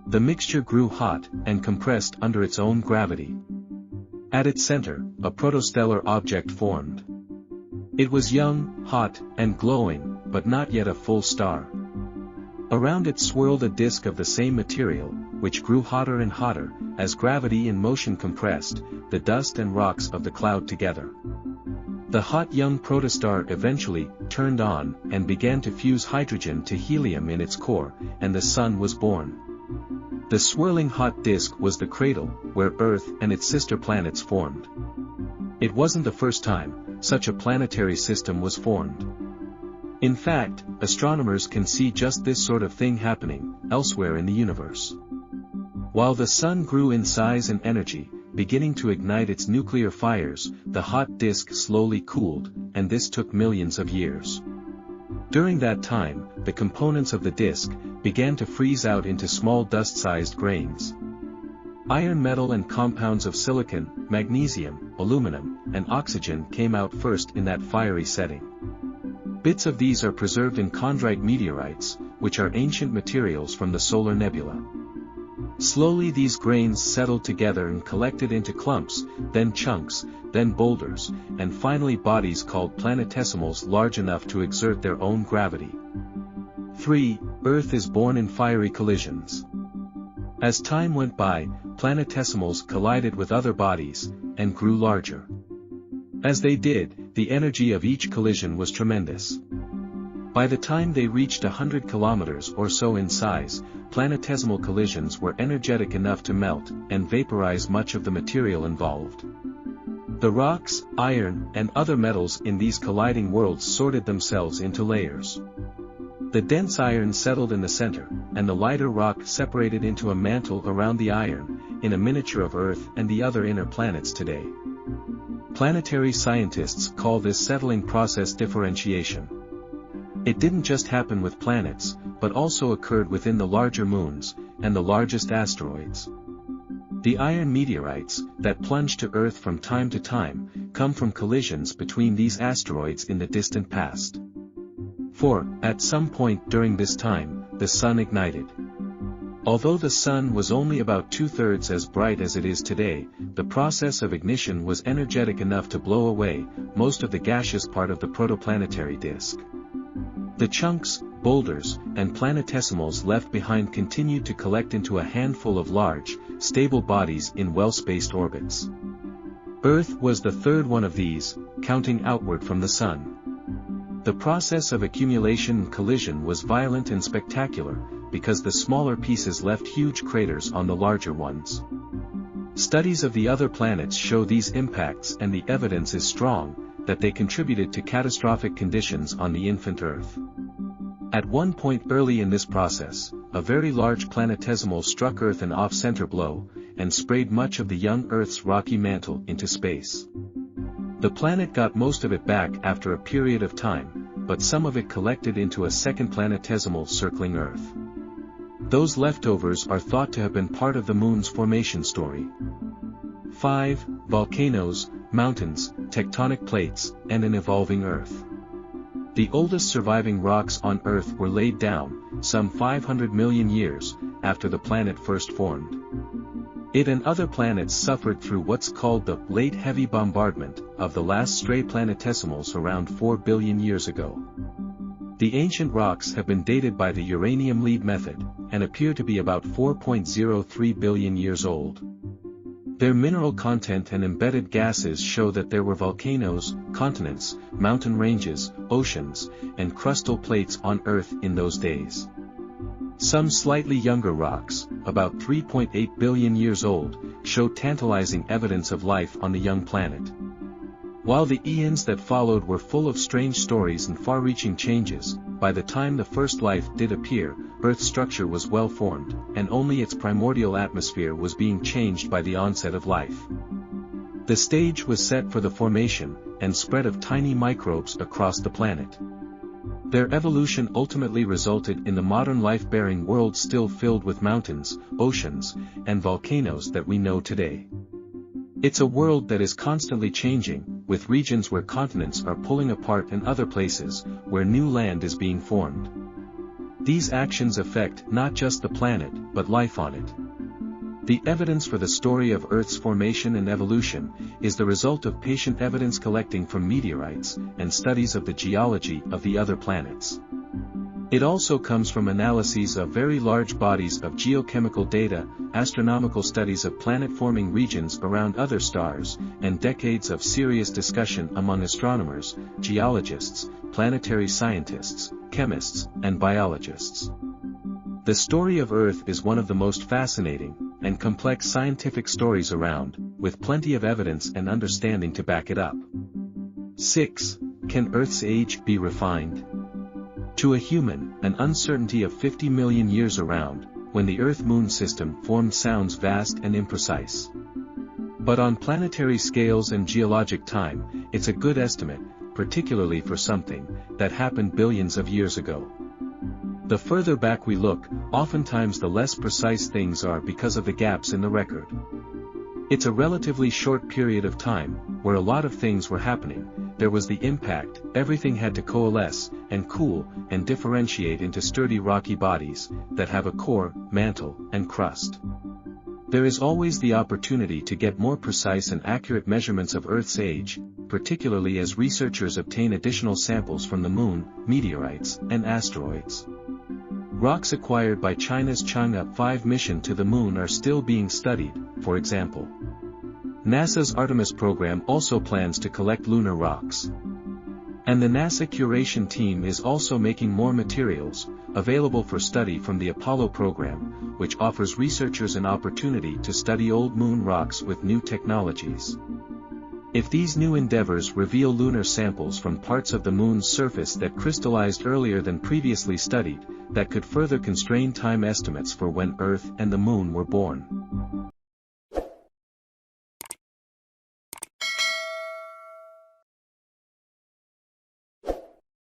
The mixture grew hot and compressed under its own gravity. At its center, a protostellar object formed. It was young, hot, and glowing, but not yet a full star. Around it swirled a disk of the same material, which grew hotter and hotter, as gravity in motion compressed the dust and rocks of the cloud together. The hot young protostar eventually turned on and began to fuse hydrogen to helium in its core, and the sun was born. The swirling hot disk was the cradle, where Earth and its sister planets formed. It wasn't the first time such a planetary system was formed. In fact, astronomers can see just this sort of thing happening elsewhere in the universe. While the sun grew in size and energy, beginning to ignite its nuclear fires, the hot disk slowly cooled, and this took millions of years. During that time, the components of the disk began to freeze out into small dust-sized grains. Iron metal and compounds of silicon, magnesium, aluminum, and oxygen came out first in that fiery setting. Bits of these are preserved in chondrite meteorites, which are ancient materials from the solar nebula. Slowly these grains settled together and collected into clumps, then chunks, then boulders, and finally bodies called planetesimals large enough to exert their own gravity. 3. Earth is born in fiery collisions. As time went by, planetesimals collided with other bodies, and grew larger. As they did, the energy of each collision was tremendous. By the time they reached 100 kilometers or so in size, planetesimal collisions were energetic enough to melt and vaporize much of the material involved. The rocks, iron, and other metals in these colliding worlds sorted themselves into layers. The dense iron settled in the center, and the lighter rock separated into a mantle around the iron, in a miniature of Earth and the other inner planets today. Planetary scientists call this settling process differentiation. It didn't just happen with planets, but also occurred within the larger moons, and the largest asteroids. The iron meteorites, that plunge to Earth from time to time, come from collisions between these asteroids in the distant past. For, at some point during this time, the sun ignited. Although the sun was only about 2/3 as bright as it is today, the process of ignition was energetic enough to blow away most of the gaseous part of the protoplanetary disk. The chunks, boulders, and planetesimals left behind continued to collect into a handful of large, stable bodies in well-spaced orbits. Earth was the third one of these, counting outward from the sun. The process of accumulation and collision was violent and spectacular, because the smaller pieces left huge craters on the larger ones. Studies of the other planets show these impacts, and the evidence is strong that they contributed to catastrophic conditions on the infant Earth. At one point early in this process, a very large planetesimal struck Earth an off-center blow, and sprayed much of the young Earth's rocky mantle into space. The planet got most of it back after a period of time, but some of it collected into a second planetesimal circling Earth. Those leftovers are thought to have been part of the Moon's formation story. 5. Volcanoes, mountains, tectonic plates, and an evolving Earth. The oldest surviving rocks on Earth were laid down, some 500 million years, after the planet first formed. It and other planets suffered through what's called the late heavy bombardment of the last stray planetesimals around 4 billion years ago. The ancient rocks have been dated by the uranium lead method, and appear to be about 4.03 billion years old. Their mineral content and embedded gases show that there were volcanoes, continents, mountain ranges, oceans, and crustal plates on Earth in those days. Some slightly younger rocks, about 3.8 billion years old, show tantalizing evidence of life on the young planet. While the eons that followed were full of strange stories and far-reaching changes, by the time the first life did appear, Earth's structure was well formed, and only its primordial atmosphere was being changed by the onset of life. The stage was set for the formation and spread of tiny microbes across the planet. Their evolution ultimately resulted in the modern life-bearing world still filled with mountains, oceans, and volcanoes that we know today. It's a world that is constantly changing, with regions where continents are pulling apart and other places where new land is being formed. These actions affect not just the planet, but life on it. The evidence for the story of Earth's formation and evolution is the result of patient evidence collecting from meteorites and studies of the geology of the other planets. It also comes from analyses of very large bodies of geochemical data, astronomical studies of planet-forming regions around other stars, and decades of serious discussion among astronomers, geologists, planetary scientists, chemists, and biologists. The story of Earth is one of the most fascinating and complex scientific stories around, with plenty of evidence and understanding to back it up. 6. Can Earth's age be refined? To a human, an uncertainty of 50 million years around, when the Earth-Moon system formed, sounds vast and imprecise. But on planetary scales and geologic time, it's a good estimate, particularly for something that happened billions of years ago. The further back we look, oftentimes the less precise things are because of the gaps in the record. It's a relatively short period of time, where a lot of things were happening. There was the impact, everything had to coalesce, and cool, and differentiate into sturdy rocky bodies, that have a core, mantle, and crust. There is always the opportunity to get more precise and accurate measurements of Earth's age, particularly as researchers obtain additional samples from the Moon, meteorites, and asteroids. Rocks acquired by China's Chang'e 5 mission to the Moon are still being studied, for example. NASA's Artemis program also plans to collect lunar rocks. And the NASA curation team is also making more materials, available for study from the Apollo program, which offers researchers an opportunity to study old Moon rocks with new technologies. If these new endeavors reveal lunar samples from parts of the Moon's surface that crystallized earlier than previously studied, that could further constrain time estimates for when Earth and the Moon were born.